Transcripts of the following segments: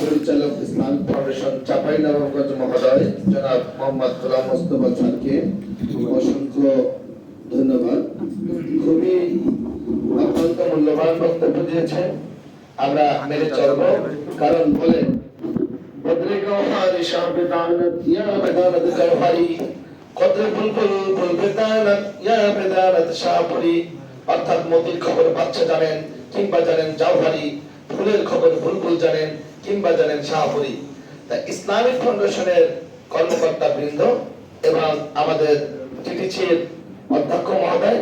পরিচালক Islamic foundation Chapainawabganj মহোদয় জনাব মোহাম্মদ গোলাম মোস্তফা স্যারকে অসংখ্য ধন্যবাদ। খুবই অত্যন্ত মূল্যবান বক্তব্য দিয়েছেন, আমরা মেনে চলবো। কারণ বলেন বদরে গওহারি শাহবেদানত ইয়া বেদানত গওহারি কদরে বুলবুল বুলবেদানত ইয়া বেদানত শাহপুরি। অর্থাৎ মোতির খবর বাচ্চা জানেন কিংবা জানেন জাওহারি, ফুলের খবর বুলবুল জানেন কিংবা জানেন শাহপুরি। তা ইসলামিক ফাউন্ডেশনের কর্মকর্তা বৃন্দ এবং আমাদের টিটিসির অধ্যক্ষ মহোদয়,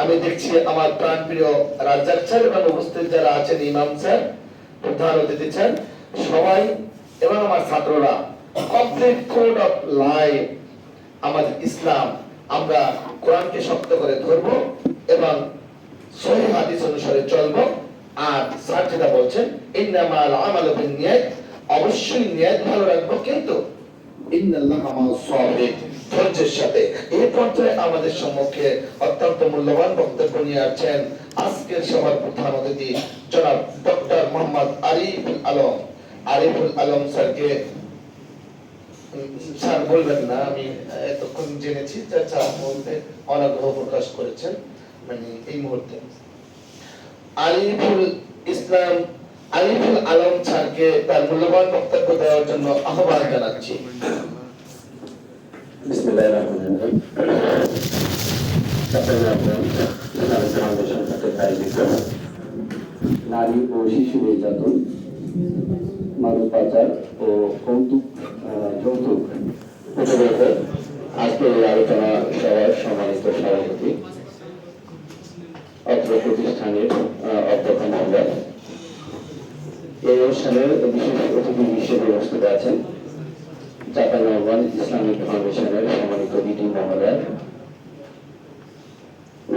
আমি দেখছি আমার প্রাণপ্রিয় রাজ্জাক স্যার এবং উপস্থিত যারা আছেন ইমাম স্যার, প্রধান অতিথি স্যার, সবাই এবং আমার ছাত্ররা, কমপ্লিট কোড অফ লাইফ আমাদের ইসলাম, আমরা কোরআনকে শক্ত করে ধরবো এবং সহিহ হাদিস অনুসারে চলবো। আর স্যার যেটা বলছেন ইন্নামাল আমালু বিন্নিয়াত, অবশ্যই নিয়ত ভালো রাখবো, কিন্তু ইন্নাল্লাহা মা'আস সাবিরিন, ধৈর্যের সাথে। এই পর্যায়ে আমাদের সম্মুখে অত্যন্ত মূল্যবান বক্তব্য নিয়ে আসছেন আজকের সভার প্রধান অতিথি জনাব ডক্টর মোহাম্মদ আরিফুল আলম স্যারকে। স্যার বলবেন না, আমি এতক্ষণ জেনেছি যে স্যার বলতে অনাগ্রহ প্রকাশ করেছেন, মানে এই মুহূর্তে আরিফুল আলম স্যারকে তার মূল্যবান বক্তব্য দেওয়ার জন্য আহ্বান জানাচ্ছি। বিসমিল্লাহির রহমানির রহিম। নারী ও শিশু নির্যাতন, মানব পাচার ও যৌতুক প্রতিরোধে আজকের এই আলোচনা সভার সম্মানিত সভাপতি, অত্র প্রতিষ্ঠানের অধ্যক্ষ মহোদয়, এই অনুষ্ঠানের বিশেষ অতিথি হিসেবে উপস্থিত আছেন চাঁপাইনবাবগঞ্জ ইসলামিক ফাউন্ডেশনের সম্মানিত ডিডি মহোদয়,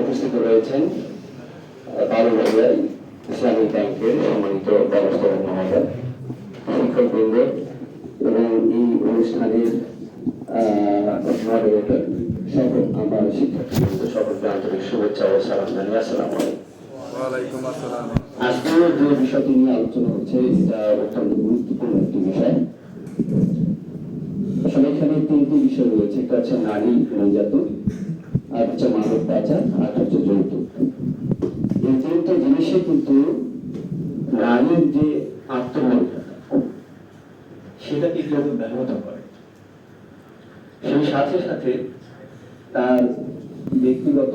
উপস্থিত রয়েছেন বালুবাড়িয়া ইসলামিক ব্যাংকের সম্মানিত ব্যবস্থাপক মহোদয়, শিক্ষকবৃন্দ এবং এই অনুষ্ঠানের মডারেটর সকল আমার শিক্ষার্থীবৃন্দ, সকলকে আন্তরিক শুভেচ্ছা ও সালাম জানিয়ে আসসালামু আলাইকুম। আজকে যে বিষয়টি নিয়ে আলোচনা হচ্ছে এটা অত্যন্ত গুরুত্বপূর্ণ একটি বিষয়। আসলে এখানে তিনটি বিষয় রয়েছে, একটা হচ্ছে নারী নির্যাতন, আর হচ্ছে মানব পাচার, আর হচ্ছে যৌতুক। এই তিনটা জিনিসে কিন্তু নারীর যে আত্মমর্যাদা সেটাকে কিন্তু ব্যাহত করে, সেই সাথে সাথে তার ব্যক্তিগত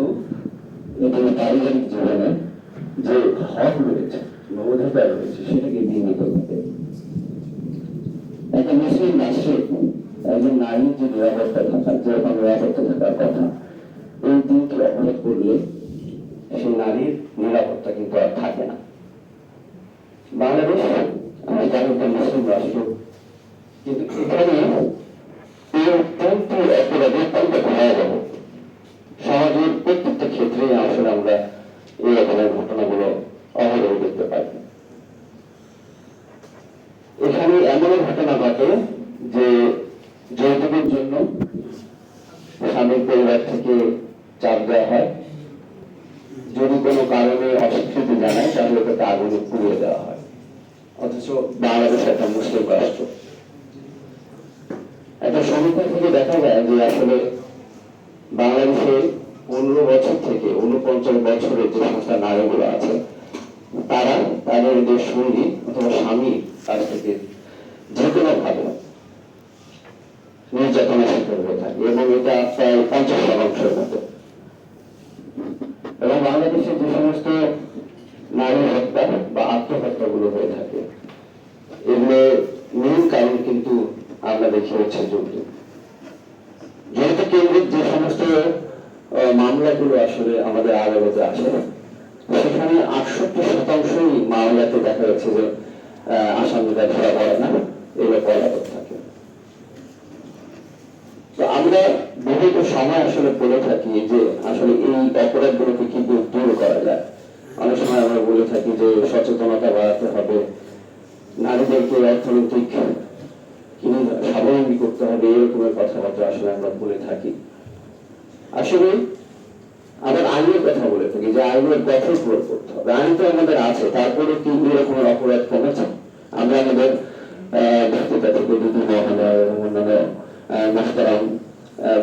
এবং পারিবারিক জীবনে যে হক রয়েছে বা অধিকার রয়েছে সেটাকে বিঘ্নিত করে। একটা মুসলিম রাষ্ট্রে একজন নারীর যে নিরাপত্তা থাকার, যেরকম নিরাপত্তা থাকার কথা, এই তিনটি অপরাধ করলে সেই নারীর নিরাপত্তা কিন্তু আর থাকে না। বাংলাদেশ আমি জানি একটা মুসলিম রাষ্ট্র, কিন্তু এখানে এই তিনটি অপরাধ অত্যন্ত ভয়াবহ। সমাজের প্রত্যেকটা ক্ষেত্রে আসলে আমরা এই রকমের ঘটনাগুলো অহরহ দেখতে পাই। এখানে এমন ঘটনা ঘটে যে যৌতুকের জন্য স্বামীর পরিবার থেকে চাপ দেওয়া হয়, যদি কোনো কারণে অস্বীকৃতি জানায় তাহলে তাকে আগুনে পুড়িয়ে দেওয়া হয়। অথচ বাংলাদেশ একটা মুসলিম রাষ্ট্র। একটা সমীক্ষা থেকে দেখা যায় যে আসলে বাংলাদেশে 15 বছর থেকে 49 বছরের যে সমস্ত নারীগুলো আছে, তারা তাদের যে সঙ্গী অথবা স্বামী কাছ থেকে যে কোনো ভাবে নির্যাতনের শিকার হয়ে থাকে, এবং এটা প্রায় 50% মতো। এবং বাংলাদেশে যে সমস্ত নারী হত্যা বা আত্মহত্যা গুলো হয়ে থাকে, এগুলো মূল কারণ কিন্তু আমরা দেখি হচ্ছে যৌতুক। যৌতুক কেন্দ্রিক যে সমস্ত মামলাগুলো আসলে আমাদের আদালতে আসে, সেখানে 68% মামলাতে দেখা যাচ্ছে যে আসামিরা ধরা পড়ে না, এগুলো পলাতক থাকে। তো আমরা বিভিন্ন সময় আসলে বলে থাকি যে আসলে এই অপরাধগুলোকে কিন্তু দূর করা যায়। অনেক সময় আমরা বলে থাকি যে সচেতনতা বাড়াতে হবে, নারীদেরকে অর্থনৈতিক স্বাবলম্বী করতে হবে, এরকমের কথাবার্তা আসলে আমরা বলে থাকি। আসলে আবার আইনের কথা বলে থাকি যে আইনের কঠোর প্রয়োগ করতে হবে। আইন তো আমাদের আছে, তারপরে কি এরকমের অপরাধ কমেছে? আমরা আমাদের বক্তৃতা থেকে দুটি মহোদয় এবং অন্যান্য মোহতারাম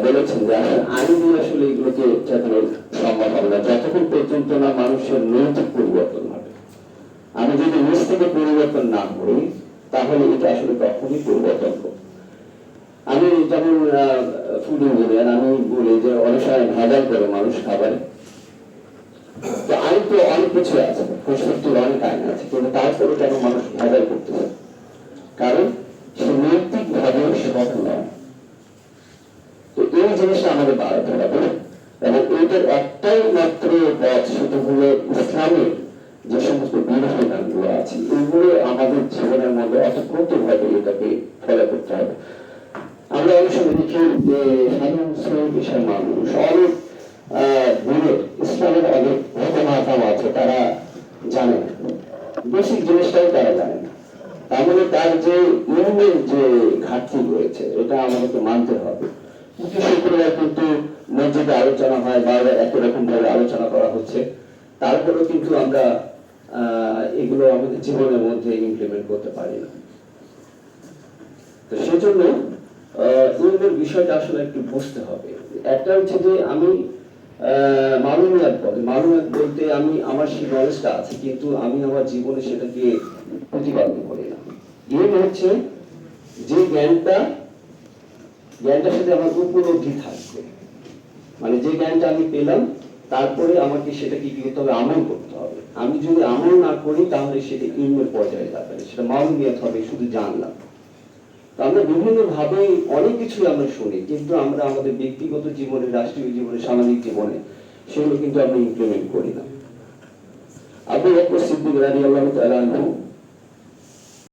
বলেছেন যে আসলে আইন দিয়ে আসলে এগুলোকে চেতনা সম্ভব হবে না যতক্ষণ পর্যন্ত না মানুষের নৈতিক পরিবর্তন হবে। আমি যদি নিজ থেকে পরিবর্তন না করি তাহলে এটা আসলে কখনই পরিবর্তন হবে। আমি যেমন ফুড ইঞ্জিনিয়ার, আমি বলি যে অনেক সময় ভেজাল করে মানুষ খাবারে। তো আইন তো অনেক কিছু আছে, প্রশ্নোত্তর অনেক আইন আছে, কিন্তু তারপরে কেন মানুষ ভেজাল করতেছে? কারণ সে নৈতিক ভাবে সৎ নয়। তো এই জিনিসটা আমাদের বাড়াতে হবে এবং এইটার একটাই মাত্র পথ, সেটা হলো ইসলামের যে সমস্ত বিধানগুলো আছে এগুলো আমাদের জীবনের মধ্যে অতপ্রতভাবে এটাকে ফলো করতে হবে। আমরা অনেক সময় দেখি যে সাধারণ শ্রেণীর পেশার মানুষ অনেক দূরে ইসলামের অনেক মতামত আছে, তারা জানে না, বেসিক জিনিসটাও তারা জানে না। তার মানে তার যে ইলমের যে ঘাটতি রয়েছে এটা আমাদেরকে মানতে হবে। কিন্তু শুক্রবার কিন্তু মসজিদে আলোচনা হয়, বারবার একই রকম ভাবে আলোচনা করা হচ্ছে, তারপরেও কিন্তু আমরা এগুলো আমাদের জীবনের মধ্যে ইমপ্লিমেন্ট করতে পারি না। তো সেজন্য ইলমের বিষয়টা আসলে একটু বুঝতে হবে। একটা হচ্ছে যে আমি মালুমিয়াত বলতে আমি আমার সেই নলেজটা আছে, কিন্তু আমি আমার জীবনে সেটাকে প্রতিপাদন করি না। ইলম হচ্ছে যে জ্ঞানটার সাথে আমার উপলব্ধি থাকবে, মানে যে জ্ঞানটা আমি পেলাম তারপরে আমাকে সেটাকে কি করতে হবে, আমল করতে হবে। আমি যদি আমল না করি তাহলে সেটা ইলমের পর্যায়ে যাবে, সেটা মালুমিয়াত হবে, শুধু জানলাম। আমরা বিভিন্ন ভাবে অনেক কিছু আমরা শুনি, কিন্তু আমরা আমাদের ব্যক্তিগত জীবনে, রাষ্ট্রীয় জীবনে, সামাজিক জীবনে সেগুলো কিন্তু আমরা ইমপ্লিমেন্ট করি না। আবু বকর সিদ্দিক রাদিয়াল্লাহু তাআলা আনহু